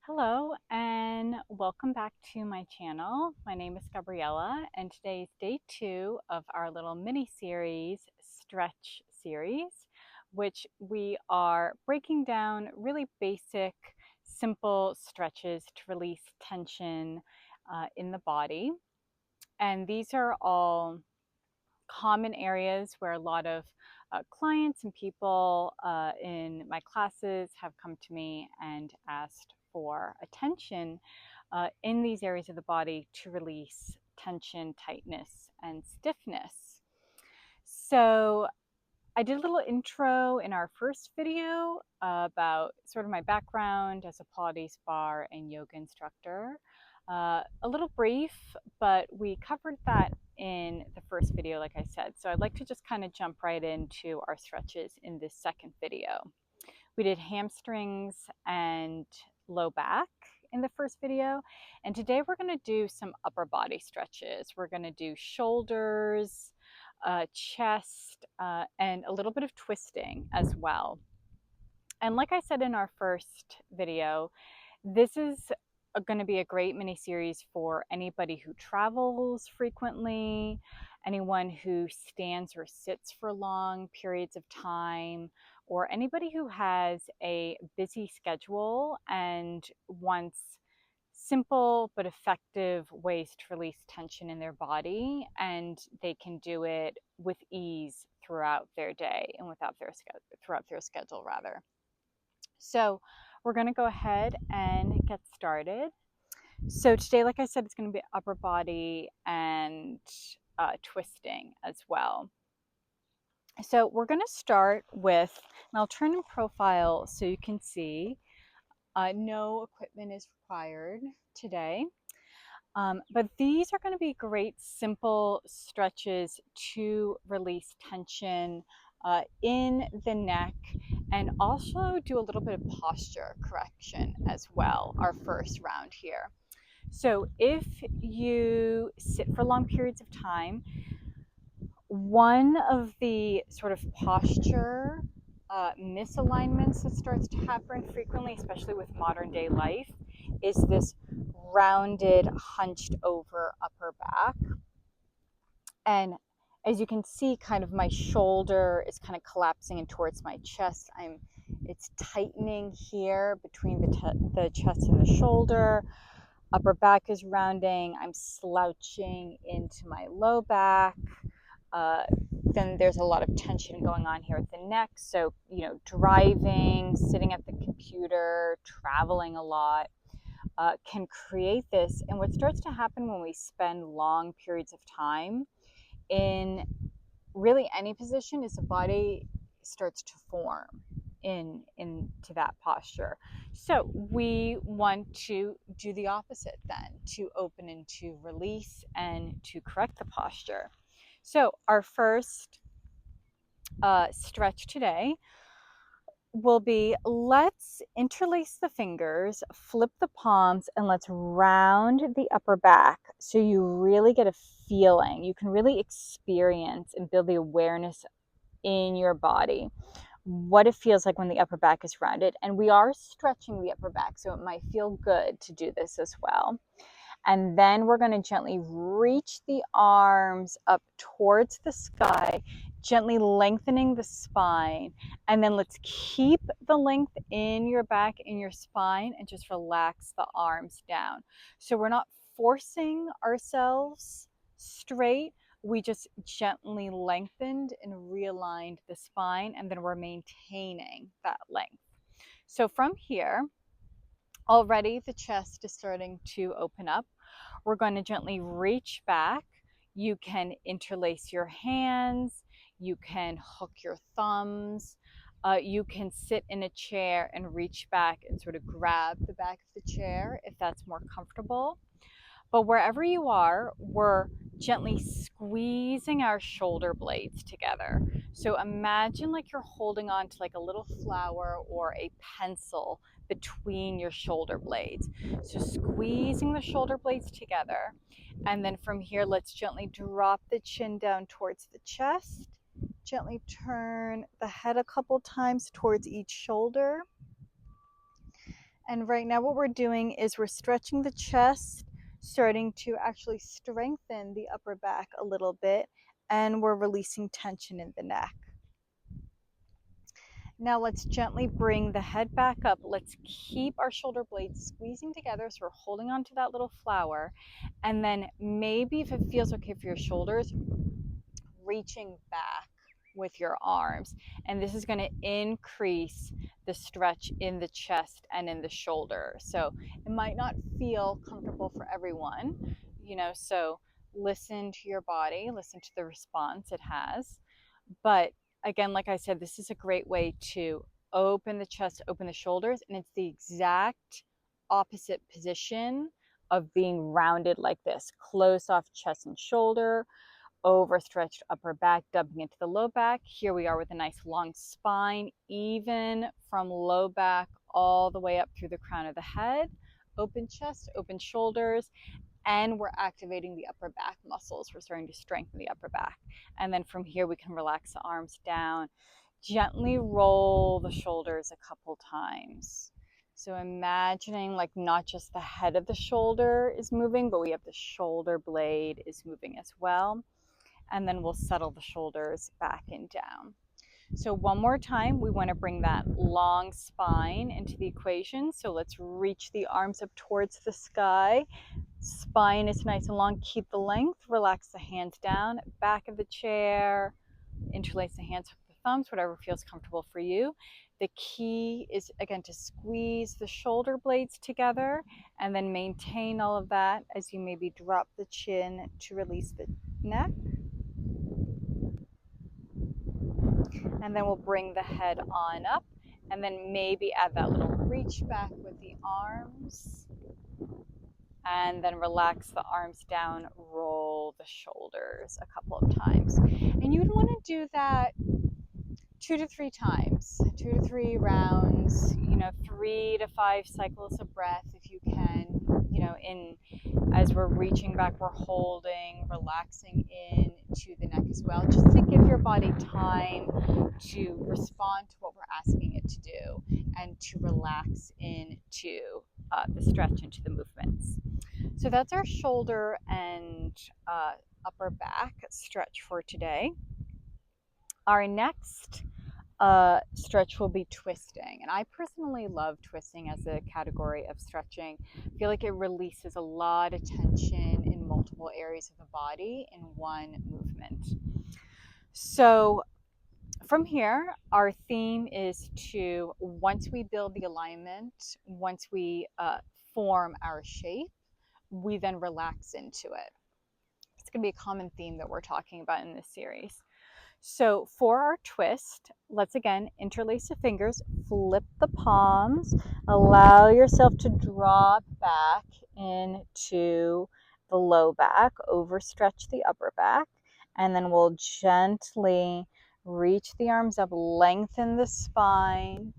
Hello and welcome back to my channel. My name is Gabriella and today is day 2 of our little mini series, stretch series, which we are breaking down really basic, simple stretches to release tension in the body. And these are all common areas where a lot of clients and people in my classes have come to me and asked for attention in these areas of the body to release tension, tightness, and stiffness. So I did a little intro in our first video about sort of my background as a Pilates bar and yoga instructor. A little brief, but we covered that in the first video, like I said. So I'd like to just kind of jump right into our stretches in this second video. We did hamstrings and low back in the first video. And today we're going to do some upper body stretches. We're going to do shoulders, chest, and a little bit of twisting as well. And like I said in our first video, this is going to be a great mini series for anybody who travels frequently, anyone who stands or sits for long periods of time, or anybody who has a busy schedule and wants simple but effective ways to release tension in their body, and they can do it with ease throughout their day and throughout their schedule rather. So we're going to go ahead and get started. So today, like I said, it's going to be upper body and twisting as well. So we're going to start with, and I'll turn in profile so you can see, no equipment is required today. But these are going to be great simple stretches to release tension in the neck and also do a little bit of posture correction as well, our first round here. So if you sit for long periods of time, one of the sort of posture misalignments that starts to happen frequently, especially with modern day life, is this rounded, hunched over upper back. And as you can see, kind of my shoulder is kind of collapsing in towards my chest. It's tightening here between the chest and the shoulder. Upper back is rounding. I'm slouching into my low back. Then there's a lot of tension going on here at the neck. So, driving, sitting at the computer, traveling a lot can create this. And what starts to happen when we spend long periods of time in really any position is the body starts to form into that posture. So we want to do the opposite then, to open and to release and to correct the posture. So our first stretch today will be, let's interlace the fingers, flip the palms, and let's round the upper back so you really get a feeling. You can really experience and build the awareness in your body what it feels like when the upper back is rounded. And we are stretching the upper back, so it might feel good to do this as well. And then we're going to gently reach the arms up towards the sky, gently lengthening the spine. And then let's keep the length in your back, in your spine, and just relax the arms down. So we're not forcing ourselves straight. We just gently lengthened and realigned the spine, and then we're maintaining that length. So from here, already the chest is starting to open up. We're going to gently reach back. You can interlace your hands. You can hook your thumbs. You can sit in a chair and reach back and sort of grab the back of the chair if that's more comfortable. But wherever you are, we're gently squeezing our shoulder blades together. So imagine like you're holding on to like a little flower or a pencil between your shoulder blades. So squeezing the shoulder blades together. And then from here, let's gently drop the chin down towards the chest. Gently turn the head a couple times towards each shoulder. And right now what we're doing is we're stretching the chest, starting to actually strengthen the upper back a little bit, and we're releasing tension in the neck. Now let's gently bring the head back up. Let's keep our shoulder blades squeezing together so we're holding on to that little flower. And then maybe if it feels okay for your shoulders, reaching back with your arms. And this is going to increase the stretch in the chest and in the shoulder. So it might not feel comfortable for everyone, so listen to your body, listen to the response it has. But again, like I said, this is a great way to open the chest, open the shoulders, and it's the exact opposite position of being rounded like this. Close off chest and shoulder, overstretched upper back, dumping into the low back. Here we are with a nice long spine, even from low back all the way up through the crown of the head. Open chest, open shoulders, and we're activating the upper back muscles. We're starting to strengthen the upper back. And then from here, we can relax the arms down, gently roll the shoulders a couple times. So imagining like not just the head of the shoulder is moving, but we have the shoulder blade is moving as well. And then we'll settle the shoulders back and down. So one more time, we want to bring that long spine into the equation. So let's reach the arms up towards the sky. Spine is nice and long. Keep the length. Relax the hands down. Back of the chair. Interlace the hands with the thumbs, whatever feels comfortable for you. The key is, again, to squeeze the shoulder blades together and then maintain all of that as you maybe drop the chin to release the neck. And then we'll bring the head on up and then maybe add that little reach back with the arms. And then relax the arms down, roll the shoulders a couple of times. And you'd want to do that 2 to 3 times, 2 to 3 rounds, 3 to 5 cycles of breath if you can, as we're reaching back, we're holding, relaxing in to the neck as well, just to give your body time to respond to what we're asking it to do and to relax into the stretch, into the movements. So that's our shoulder and upper back stretch for today. Our next stretch will be twisting. And I personally love twisting as a category of stretching. I feel like it releases a lot of tension in multiple areas of the body in one movement. So from here, our theme is to, once we build the alignment, once we form our shape, we then relax into it. It's going to be a common theme that we're talking about in this series. So for our twist, let's again interlace the fingers, flip the palms, allow yourself to drop back into the low back, overstretch the upper back, and then we'll gently reach the arms up, lengthen the spine.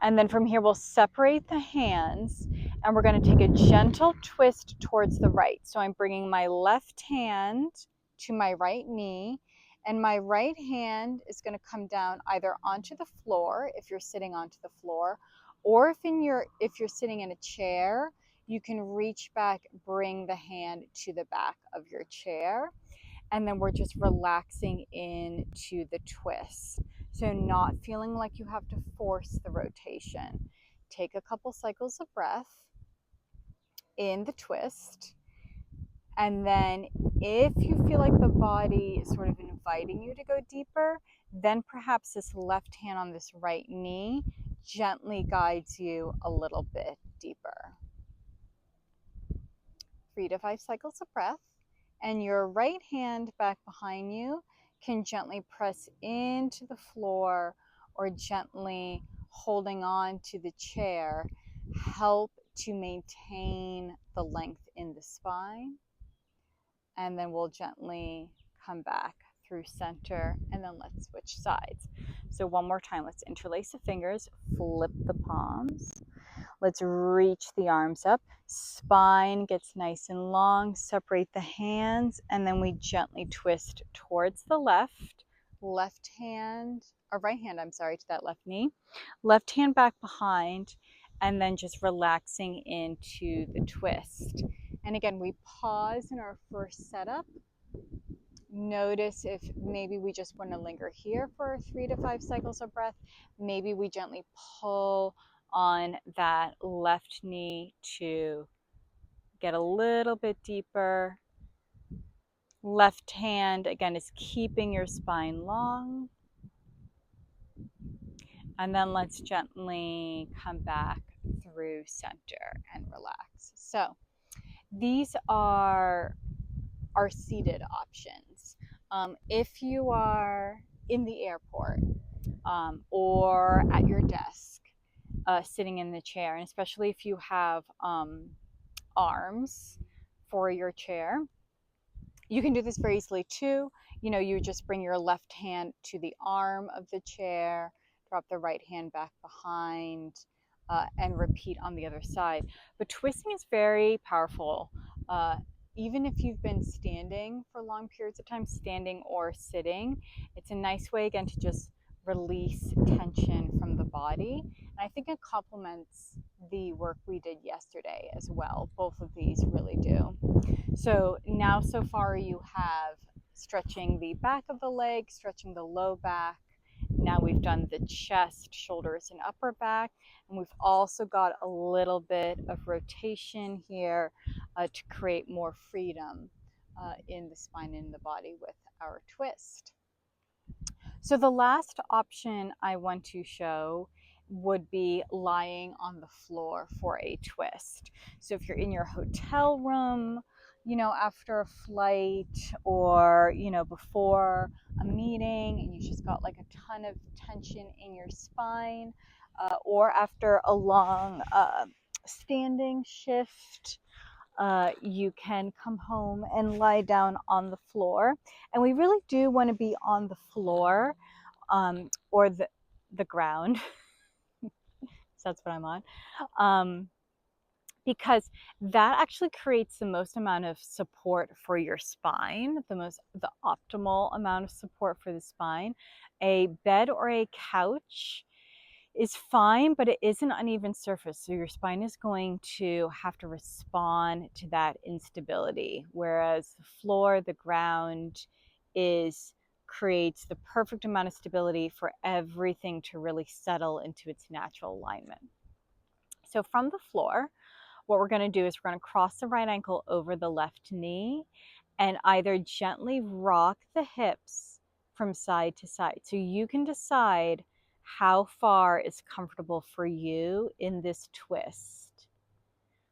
And then from here, we'll separate the hands and we're going to take a gentle twist towards the right. So I'm bringing my left hand to my right knee, and my right hand is going to come down either onto the floor if you're sitting onto the floor, or if you're sitting in a chair, you can reach back, bring the hand to the back of your chair, and then we're just relaxing into the twist. So not feeling like you have to force the rotation. Take a couple cycles of breath in the twist. And then if you feel like the body is sort of inviting you to go deeper, then perhaps this left hand on this right knee gently guides you a little bit deeper. 3 to 5 cycles of breath. And your right hand back behind you can gently press into the floor or gently holding on to the chair help to maintain the length in the spine. And then we'll gently come back through center, and then let's switch sides. So one more time, let's interlace the fingers, flip the palms. Let's reach the arms up. Spine gets nice and long. Separate the hands, and then we gently twist towards the left. Right hand, to that left knee. Left hand back behind, and then just relaxing into the twist. And again, we pause in our first setup. Notice if maybe we just want to linger here for 3 to 5 cycles of breath. Maybe we gently pull on that left knee to get a little bit deeper. Left hand, again, is keeping your spine long. And then let's gently come back through center and relax. So these are our seated options. If you are in the airport or at your desk, sitting in the chair, and especially if you have arms for your chair, you can do this very easily too. You just bring your left hand to the arm of the chair, drop the right hand back behind, and repeat on the other side. But twisting is very powerful. Even if you've been standing for long periods of time, standing or sitting, it's a nice way, again, to just release tension from the body. And I think it complements the work we did yesterday as well. Both of these really do. So now so far you have stretching the back of the leg, stretching the low back. Now we've done the chest, shoulders, and upper back. And we've also got a little bit of rotation here to create more freedom in the spine and the body with our twist. So the last option I want to show would be lying on the floor for a twist. So if you're in your hotel room, after a flight, or, before a meeting and you just got like a ton of tension in your spine, or after a long standing shift, you can come home and lie down on the floor. And we really do want to be on the floor, or the ground. So that's what I'm on. Because that actually creates the most amount of support for your spine, the optimal amount of support for the spine. A bed or a couch is fine, but it is an uneven surface. So your spine is going to have to respond to that instability. Whereas the floor, the ground, creates the perfect amount of stability for everything to really settle into its natural alignment. So from the floor, what we're going to do is we're going to cross the right ankle over the left knee and either gently rock the hips from side to side. So you can decide how far is comfortable for you in this twist.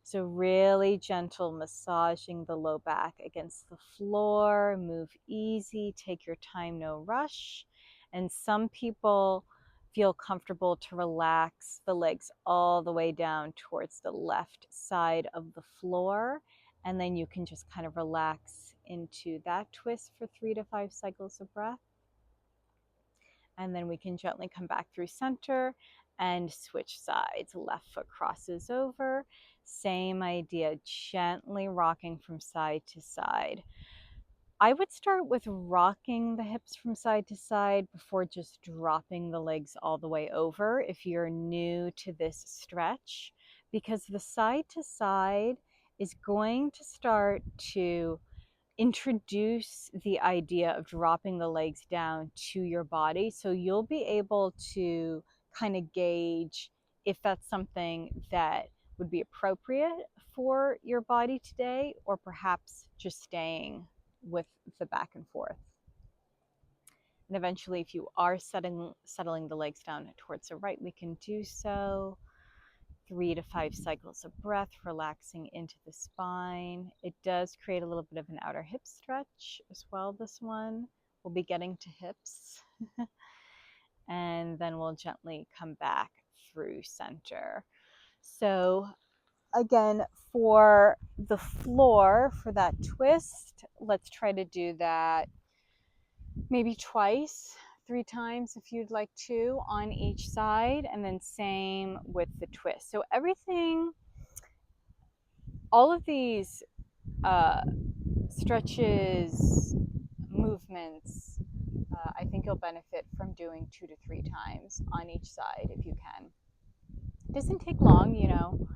So really gentle massaging the low back against the floor. Move easy, take your time, no rush. And some people feel comfortable to relax the legs all the way down towards the left side of the floor. And then you can just kind of relax into that twist for 3 to 5 cycles of breath. And then we can gently come back through center and switch sides. Left foot crosses over. Same idea, gently rocking from side to side. I would start with rocking the hips from side to side before just dropping the legs all the way over if you're new to this stretch, because the side to side is going to start to introduce the idea of dropping the legs down to your body. So you'll be able to kind of gauge if that's something that would be appropriate for your body today, or perhaps just staying with the back and forth. And eventually, if you are settling the legs down towards the right, we can do so. 3 to 5 cycles of breath, relaxing into the spine. It does create a little bit of an outer hip stretch as well, this one. We'll be getting to hips. And then we'll gently come back through center. So again, for the floor, for that twist, let's try to do that maybe twice, 3 times if you'd like to, on each side, and then same with the twist. So everything, all of these stretches, movements, I think you'll benefit from doing 2 to 3 times on each side if you can. It doesn't take long,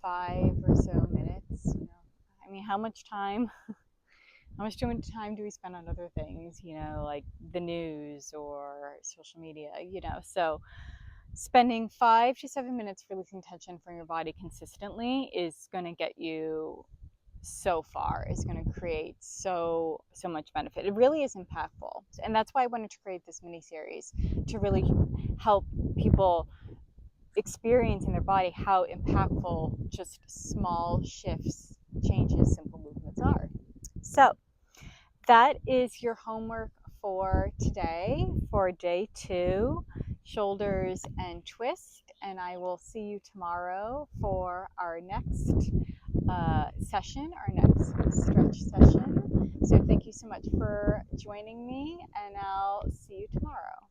5 or so minutes. I mean, how much too much time do we spend on other things, like the news or social media, So spending 5 to 7 minutes releasing tension from your body consistently is going to get you so far, is going to create so much benefit. It really is impactful, and that's why I wanted to create this mini series, to really help people experience in their body how impactful just small shifts, changes, simple movements are. So that is your homework for today, for day 2, shoulders and twist. And I will see you tomorrow for our next session, our next stretch session. So thank you so much for joining me, and I'll see you tomorrow.